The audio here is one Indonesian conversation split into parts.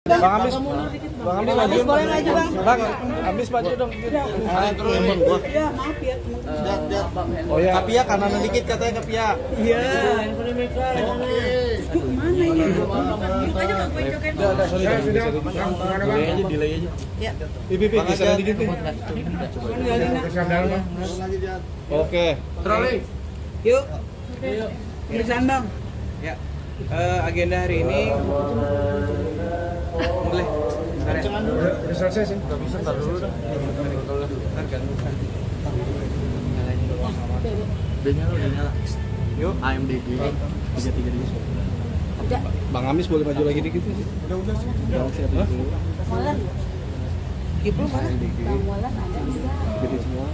Bang Amis boleh maju bang. Bang Amis maju dong. Iya maaf ya teman-teman. Oh ya. Kapia kanan dikit katanya Kapia. Iya. Kemana ini? Yuk aja bang, gue cokin. Udah sorry. Delay aja, delay aja. Ya. Pipi geseran dikit nih. Oke. Troli. Yuk. Pemeriksaan bang. Ya. Agenda hari ini boleh. Udah selesai sih. Enggak bisa entar dulu dah. Ntar ganggu kan. B-nya nyala. Yuk, AMDG 33 Bang Amis boleh maju lagi dikit sih. Udah sih. Udah siap dulu. Molan. Kipul mana? Bang Molan ada enggak? Jadi semua.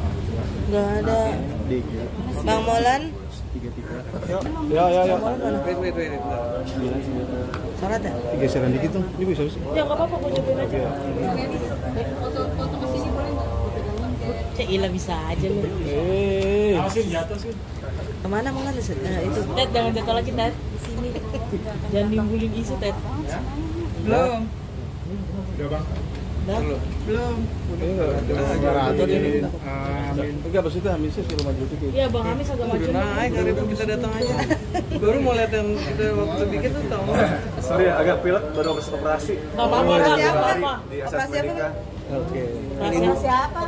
Enggak ada. DG Bang Molan. 33 Ya. Wait. Salat ya? Geseran dikit tuh. Ini bisa sih. Ya enggak apa-apa, gue cobain aja. Foto ke sini boleh enggak? Cek Ila bisa aja nih. Awasin jatuh sih. Kemana Molan itu? Ted jangan jatuh lagi Ted. Di sini. Jangan nimbulin isu Ted. Belum. Udah Bang. Belum. Moderator ini. Enggak maksudnya Amisnya suruh maju dikit. Iya Bang Amis agak maju. Udah naik hari itu kita datang aja. Baru mau lihat yang kita waktu bikin tuh tahu. Sorry agak pilek baru habis operasi. Enggak apa-apa. Siapa? Di SS Medica. Oke. Rahasia siapa?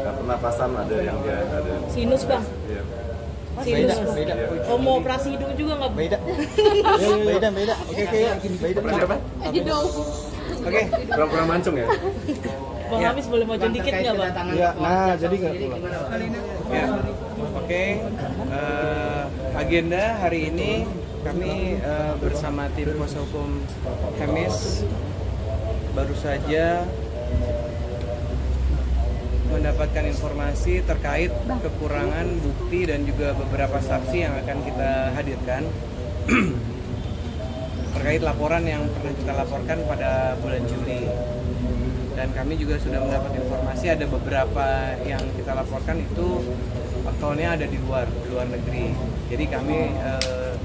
Pernapasan ada yang dia ada. Sinus Bang. Iya. Sinus. Oh mau operasi hidung juga nggak? Beda. Oke. Beda. Berapa? Aja dong. Oke. Pura-pura mancung ya? Bang Amis boleh maju dikit nggak Bang? Iya, nah jadi nggak pulang. Ya. Oke. Agenda hari ini kami bersama tim kuasa hukum Hemis baru saja mendapatkan informasi terkait kekurangan bukti dan juga beberapa saksi yang akan kita hadirkan terkait laporan yang pernah kita laporkan pada bulan Juli. Dan kami juga sudah mendapat informasi ada beberapa yang kita laporkan itu aktualnya ada di luar negeri. Jadi kami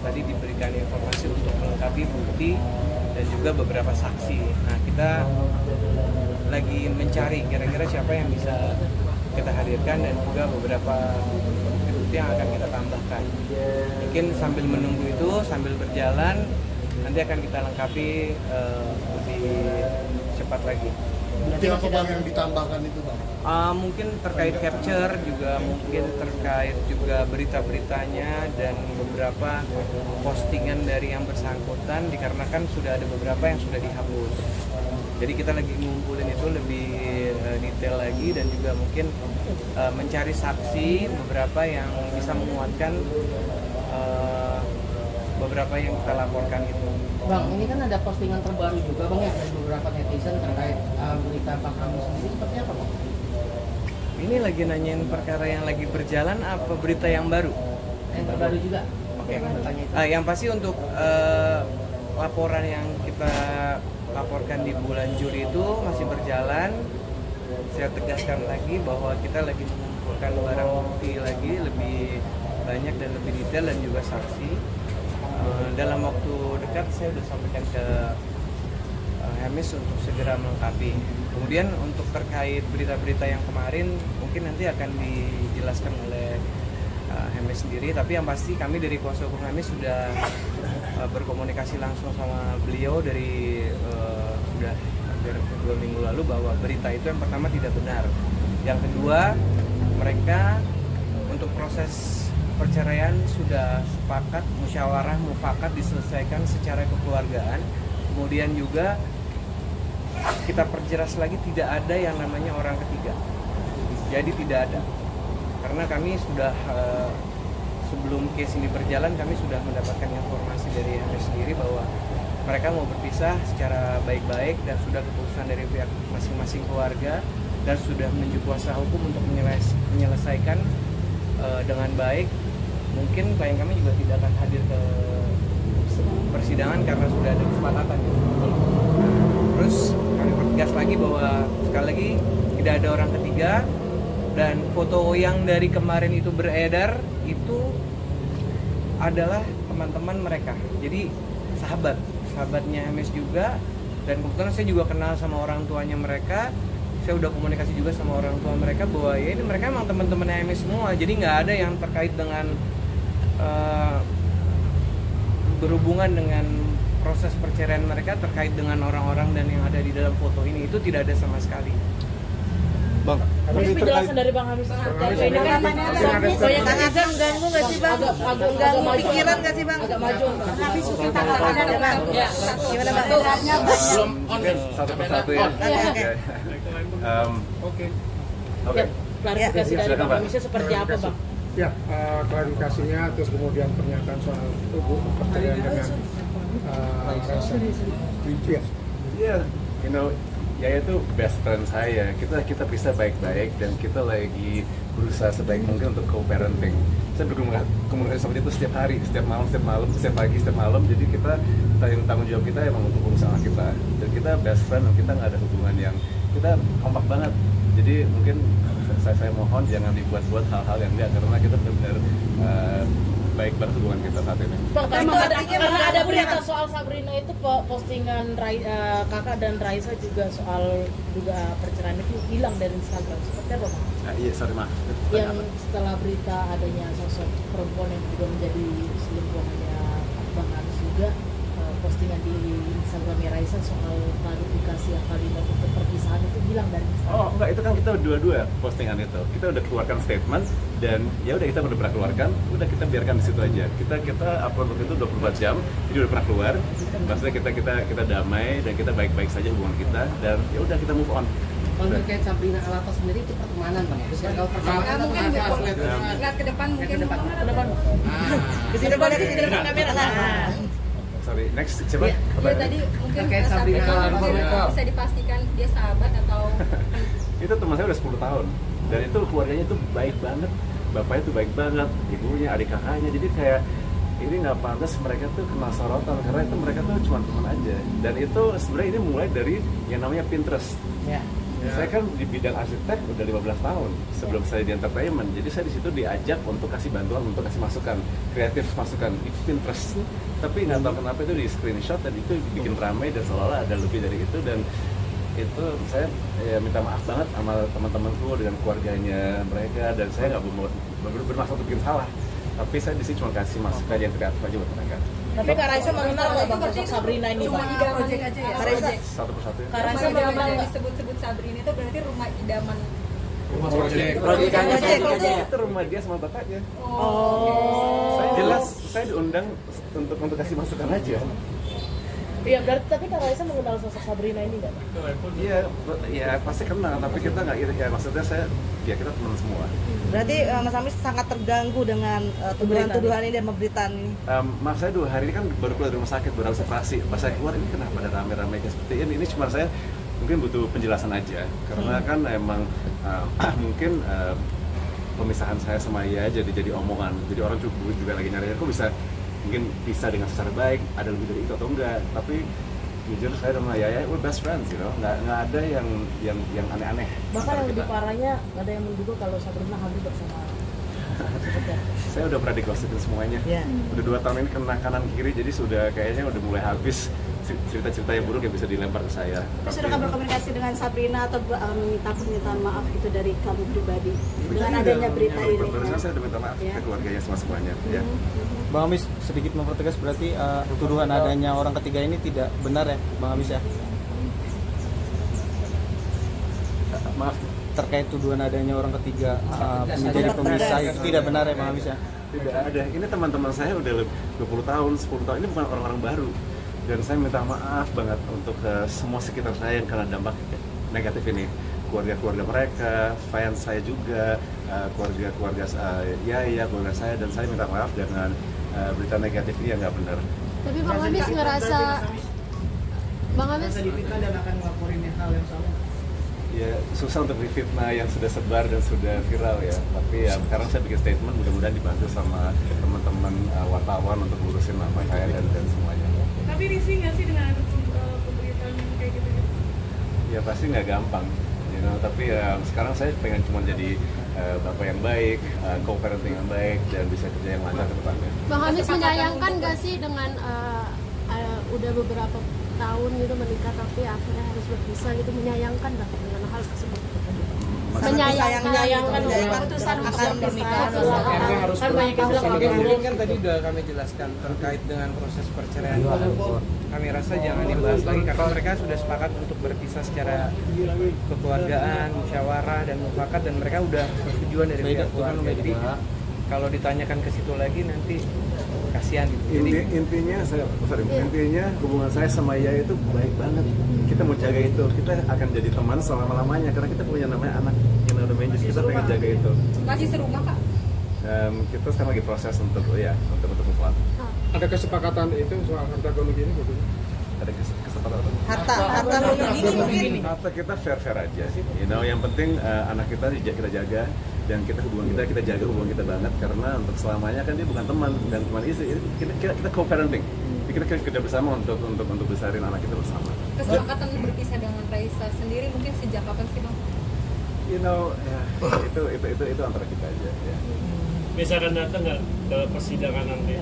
tadi diberikan informasi untuk melengkapi bukti dan juga beberapa saksi. Nah, kita lagi mencari kira-kira siapa yang bisa kita hadirkan dan juga beberapa bukti yang akan kita tambahkan. Mungkin sambil menunggu itu, sambil berjalan, nanti akan kita lengkapi lebih cepat lagi. Bukti apa Bang yang ditambahkan itu Bang? Mungkin terkait capture, juga mungkin terkait juga berita-beritanya dan beberapa postingan dari yang bersangkutan dikarenakan sudah ada beberapa yang sudah dihapus. Jadi kita lagi ngumpulin itu lebih detail lagi dan juga mungkin mencari saksi beberapa yang bisa menguatkan beberapa yang kita laporkan itu. Bang, ini kan ada postingan terbaru juga Bang ya dari beberapa netizen terkait berita Bang Amis sendiri seperti apa Bang? Ini lagi nanyain perkara yang lagi berjalan apa berita yang baru? Yang terbaru juga. Oke. Bertanya itu. Yang pasti untuk laporan yang kita laporkan di bulan Juli itu masih berjalan. Saya tegaskan lagi bahwa kita lagi mengumpulkan barang bukti lagi lebih banyak dan lebih detail dan juga saksi. Dalam waktu dekat saya sudah sampaikan ke Hemis untuk segera melengkapi. Kemudian untuk terkait berita-berita yang kemarin mungkin nanti akan dijelaskan oleh Hemis sendiri. Tapi yang pasti kami dari kuasa hukum Hemis sudah berkomunikasi langsung sama beliau dari sudah hampir 2 minggu lalu bahwa berita itu yang pertama tidak benar. Yang kedua, mereka untuk proses perceraian sudah sepakat, musyawarah mufakat diselesaikan secara kekeluargaan. Kemudian juga kita perjelas lagi tidak ada yang namanya orang ketiga. Jadi tidak ada. Karena kami sudah sebelum case ini berjalan kami sudah mendapatkan informasi dari Hemis sendiri bahwa mereka mau berpisah secara baik-baik dan sudah keputusan dari pihak masing-masing keluarga dan sudah menunjuk kuasa hukum untuk menyelesaikan dengan baik. Mungkin klien kami juga tidak akan hadir ke persidangan karena sudah ada kesepakatan. Terus kami pertegas lagi bahwa sekali lagi tidak ada orang ketiga dan foto yang dari kemarin itu beredar itu adalah teman-teman mereka. Jadi sahabatnya MS juga Dan kebetulan saya juga kenal sama orang tuanya mereka. Saya udah komunikasi juga sama orang tua mereka bahwa ya ini mereka emang teman-temannya Emi semua. Jadi nggak ada yang terkait dengan berhubungan dengan proses perceraian mereka terkait dengan orang-orang dan yang ada di dalam foto ini, itu tidak ada sama sekali. Bang, Tapi penjelasan dari Bang Hamis ini kan banyak netizen ganggu nggak sih Bang? Agak ganggu pikiran nggak sih Bang? Agak maju. Hamis suka ada Bang. Ya. Gimana Bang? Belum on. Satu persatu ya. Oke. Klarifikasi dari Bang Hamisnya seperti apa Bang? Ya, klarifikasinya terus kemudian pernyataan soal tubuh kepercayaan dengan rasa. Ya. Iya, you know, Yaya itu best friend saya. Kita bisa baik-baik dan kita lagi berusaha sebaik mungkin untuk co-parenting. Saya berkomunikasi seperti itu setiap hari, setiap malam, setiap pagi, setiap malam. Jadi kita tanggung jawab kita emang untuk berusaha kita. Dan kita best friend dan kita nggak ada hubungan yang kita kompak banget. Jadi mungkin saya mohon jangan dibuat-buat hal-hal yang enggak, karena kita benar-benar baik banget hubungan kita saat ini. Bang, karena ada berita soal Sabrina itu postingan kakak dan Raisa juga soal juga perceraian itu hilang dari Instagram. Seperti apa Bang? Iya, sorry maaf. Yang setelah berita adanya sosok perempuan yang juga menjadi selingkuhannya Bang Hamis juga, postingan di Instagramnya Raisa soal klarifikasi kalimat untuk perpisahan itu hilang dari Instagram. Oh enggak, itu kan kita dua-dua postingan itu. Kita udah keluarkan statement dan ya udah kita udah pernah keluarkan, udah kita biarkan di situ aja. Kita upload waktu itu 24 jam, jadi udah pernah keluar. Maksudnya kita damai dan kita baik-baik saja hubungan kita dan ya udah kita move on. Kalau terkait Sabrina Alatas sendiri itu pertemanan Bang ya? Kalau pertemanan mungkin nggak ke depan mungkin Ke depan kamera lah. Sorry, next siapa? ya tadi mungkin terkait Sabrina Alatas bisa dipastikan dia sahabat atau Itu teman saya udah 10 tahun dan itu keluarganya itu baik banget, bapaknya tuh baik banget, ibunya, adik kakaknya, jadi kayak ini nggak pantas mereka tuh kena sorotan karena itu mereka tuh cuma teman aja. Dan itu sebenarnya ini mulai dari yang namanya Pinterest. ya. Saya kan di bidang arsitek udah 15 tahun sebelum saya di entertainment. Jadi saya di situ diajak untuk kasih bantuan, untuk kasih masukan, kreatif masukan di Pinterest. Tapi nggak tahu kenapa itu di screenshot dan itu bikin ramai dan seolah ada lebih dari itu. Dan itu saya minta maaf banget sama teman-temanku dengan keluarganya mereka, dan saya nggak bermaksud untuk bikin salah. Tapi saya di sini cuma kasih masukan yang kreatif aja buat mereka. Tapi Kak Raisa mengenal nggak Bang sosok Sabrina ini Bang? project aja ya? Kak Raisa, Satu persatu ya. Kak Raisa Rumah idaman mengenal yang nggak? disebut-sebut Sabrina itu berarti rumah idaman. Itu rumah dia sama bapaknya. Oh. Saya diundang untuk kasih masukan aja. Iya, berarti tapi Kak Raisa mengenal sosok Sabrina ini nggak? Iya pasti kenal, tapi kita nggak iri. Ya maksudnya kita teman semua. Berarti Mas Hamis sangat terganggu dengan tuduhan-tuduhan ini dan pemberitaan ini. Maaf, saya 2 hari ini kan baru keluar dari rumah sakit, baru habis operasi. Pas saya keluar ini kenapa ada rame-rame kayak seperti ini? Ini cuma saya mungkin butuh penjelasan aja, karena kan emang mungkin pemisahan saya sama Ia jadi omongan. Jadi orang juga lagi nyari kok mungkin bisa dengan secara baik, ada lebih dari itu atau enggak. Tapi jujur saya sama Yaya we're best friends, nggak ada yang aneh-aneh. Bahkan yang lebih parahnya ada yang menduga kalau Sabrina hamil bersama. Saya udah pernah digosipin semuanya. Udah 2 tahun ini kena kanan kiri, jadi sudah kayaknya udah mulai habis cerita-cerita yang buruk yang bisa dilempar ke saya. Tapi sudah berkomunikasi dengan Sabrina atau minta permintaan maaf itu dari kamu pribadi dengan adanya berita ini? Barusan saya udah minta maaf ke keluarganya semuanya. Ya. Bang Hamis sedikit mempertegas, berarti tuduhan adanya orang ketiga ini tidak benar ya Bang Hamis ya? Maaf, terkait tuduhan adanya orang ketiga menjadi pemisah itu tidak benar ya Bang Hamis ya? Tidak ada. Ini teman-teman saya udah 20 tahun, 10 tahun. Ini bukan orang-orang baru. Dan saya minta maaf banget untuk semua sekitar saya yang kena dampak negatif ini. Keluarga-keluarga mereka, fans saya juga, keluarga Yaya, keluarga saya, dan saya minta maaf dengan berita negatif ini yang nggak benar. Tapi Bang Hamis ngerasa Bang Hamis difitnah dan akan melaporin hal yang sama. Ya susah untuk difitnah yang sudah sebar dan sudah viral ya. Tapi ya sekarang saya bikin statement, mudah-mudahan dibantu sama teman-teman wartawan untuk ngurusin nama saya dan semuanya. tapi risih nggak sih dengan ada pemberitaan kayak gitu? Ya pasti nggak gampang, tapi sekarang saya pengen cuma jadi bapak yang baik, co-parenting yang baik, dan bisa kerja yang lancar ke depannya. Bang Hamis menyayangkan nggak sih dengan udah beberapa tahun gitu menikah tapi akhirnya harus berpisah gitu, menyayangkan lah dengan hal tersebut. Menyayangkan keputusan untuk berpisah. Kan banyak yang bilang mungkin kan tadi udah kami jelaskan terkait dengan proses perceraian itu, kami rasa jangan dibahas lagi karena mereka sudah sepakat untuk berpisah secara kekeluargaan, musyawarah dan mufakat, dan mereka udah persetujuan dari pihak keluarga. Jadi kalau ditanyakan ke situ lagi nanti kasihan gitu. Intinya hubungan saya sama Yaya itu baik banget. Kita mau jaga itu, kita akan jadi teman selama-lamanya karena kita punya namanya anak yang namanya Jus, kita pengen jaga itu. Masih serumah Kak? Kita sekarang lagi proses untuk move on. Ada kesepakatan itu soal harta gono gini gitu? Ada kesempatan apa? Harta begini. Harta kita fair aja sih. Yang penting anak kita jaga dan hubungan kita jaga hubungan kita banget karena untuk selamanya kan dia bukan teman dan teman istri. Kita co-parenting. Kita kerja bersama untuk besarin anak kita bersama. Kesepakatan berpisah dengan Raisa sendiri mungkin sejak kapan sih Bang? Itu antara kita aja ya. Bisa akan datang nggak ke persidangan nanti?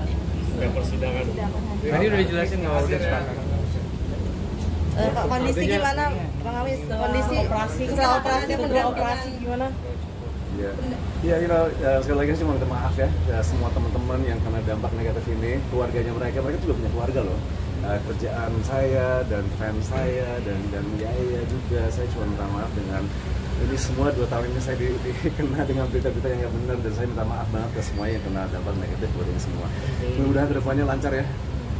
Ke persidangan. Tadi udah dijelasin nggak udah sepakat. Kondisi gimana Bang Hamis? Kondisi setelah operasi gimana? Sekali lagi sih mau minta maaf ya semua teman-teman yang kena dampak negatif ini, keluarganya mereka juga punya keluarga loh. Kerjaan saya dan fans saya dan Yaya juga, saya cuma minta maaf dengan ini semua 2 tahun ini saya dikena dengan berita-berita yang nggak benar dan saya minta maaf banget ke semua yang kena dampak negatif buat ini semua. Mudah-mudahan kedepannya lancar ya.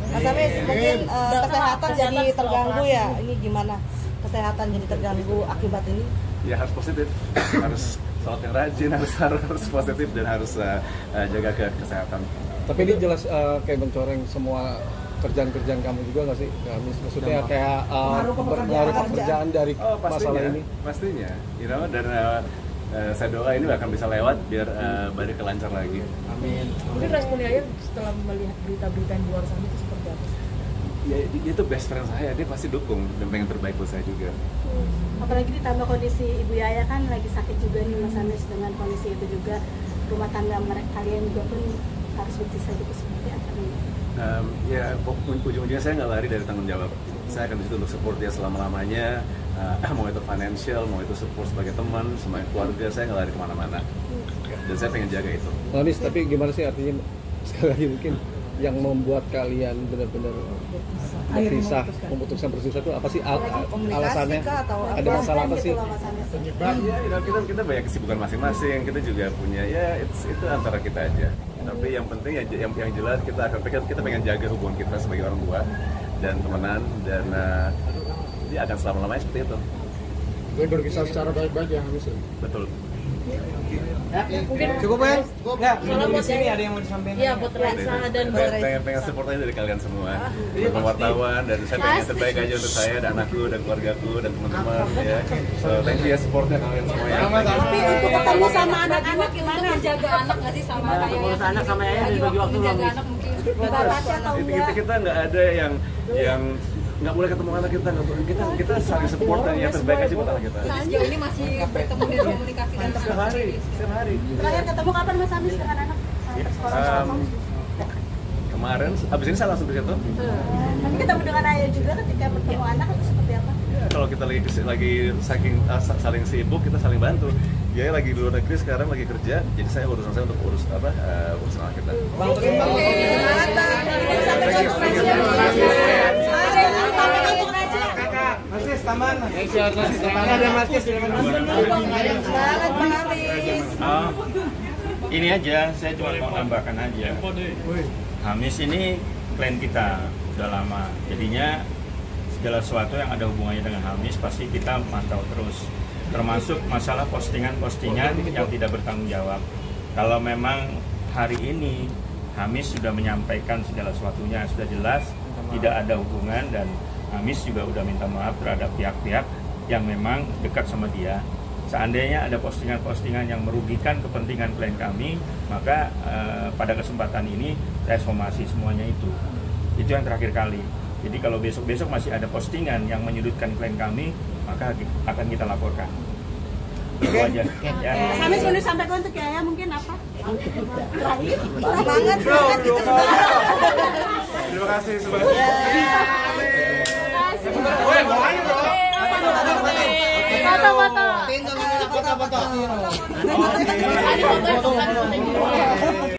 Mas Hamis, mungkin kesehatan jadi terganggu ya, ini gimana? Kesehatan jadi terganggu akibat ini? Ya harus positif, harus sholat yang rajin, harus positif dan harus jaga kesehatan. Tapi ini jelas kayak mencoreng semua kerjaan kamu juga nggak sih? Maksudnya kayak pengaruh pekerjaan dari masalah ini? Pastinya, dan saya doa ini akan bisa lewat biar balik ke lancar lagi. Amin. Mungkin respon Yaya setelah melihat berita-berita yang di luar sana itu seperti apa? Ya itu best friend saya, dia pasti dukung dan pengen terbaik buat saya juga. Apalagi ditambah kondisi Ibu Yaya kan lagi sakit juga nih Mas Hamis, dengan kondisi itu juga rumah tangga kalian juga pun harus berpisah gitu, seperti apa nih? Ujung-ujungnya saya nggak lari dari tanggung jawab. Saya akan disitu untuk support dia selama-lamanya, mau itu financial, mau itu support sebagai teman, sebagai keluarga, saya nggak lari kemana-mana. Dan saya pengen jaga itu. Hamis, tapi gimana sih artinya sekali lagi mungkin yang membuat kalian benar-benar berpisah, memutuskan berpisah itu apa sih alasannya? Ada masalah apa sih? Kita banyak kesibukan masing-masing, kita juga punya itu antara kita aja. Tapi yang penting yang jelas kita pengen jaga hubungan kita sebagai orang tua dan temenan dan dia akan selama-lamanya seperti itu. Jadi berkisah secara baik-baik ya Hamis. Betul. Mungkin Cukup ya? Nggak, buat sini ada yang mau disampaikan? Iya, buat Raisa dan buat Raisa. Pengen support aja dari kalian semua, buat wartawan, dan saya pengen terbaik aja untuk saya dan anakku dan keluargaku dan teman-teman ya. So thank you ya supportnya kalian semua ya. Tapi untuk ketemu sama anak-anak gimana? Menjaga anak nggak sih sama kayak ngurus anak sama Yaya dibagi waktu menjaga anak mungkin dibatasi atau enggak? Kita nggak ada yang nggak boleh ketemu anak kita saling support dan yang terbaik aja buat anak kita. Sejauh ini masih bertemu dan komunikasi dan setiap hari. Terakhir ketemu kapan Mas Hamis dengan anak? Kemarin, abis ini saya langsung ke situ. Tapi ketemu dengan ayah juga ketika bertemu anak itu seperti apa? Ya, kalau kita lagi saling sibuk, kita saling bantu. Dia lagi di luar negeri sekarang lagi kerja, jadi saya urusan saya untuk urusan anak kita. Mas tambahan. Ada Mas Ini aja, saya cuma mau tambahkan aja. Hamis ini klien kita udah lama, jadinya segala sesuatu yang ada hubungannya dengan Hamis pasti kita mantau terus, termasuk masalah postingan-postingan yang tidak bertanggung jawab. Kalau memang hari ini Hamis sudah menyampaikan segala sesuatunya, sudah jelas tidak ada hubungan, dan Hamis juga udah minta maaf terhadap pihak-pihak yang memang dekat sama dia. Seandainya ada postingan-postingan yang merugikan kepentingan klien kami, maka pada kesempatan ini saya somasi semuanya itu. Itu yang terakhir kali. Jadi kalau besok-besok masih ada postingan yang menyudutkan klien kami, maka akan kita laporkan. Itu aja. Ya. Hamis mau disampaikan untuk Yaya mungkin apa? Terakhir. Semangat kita. Terima kasih semuanya. Foto-foto.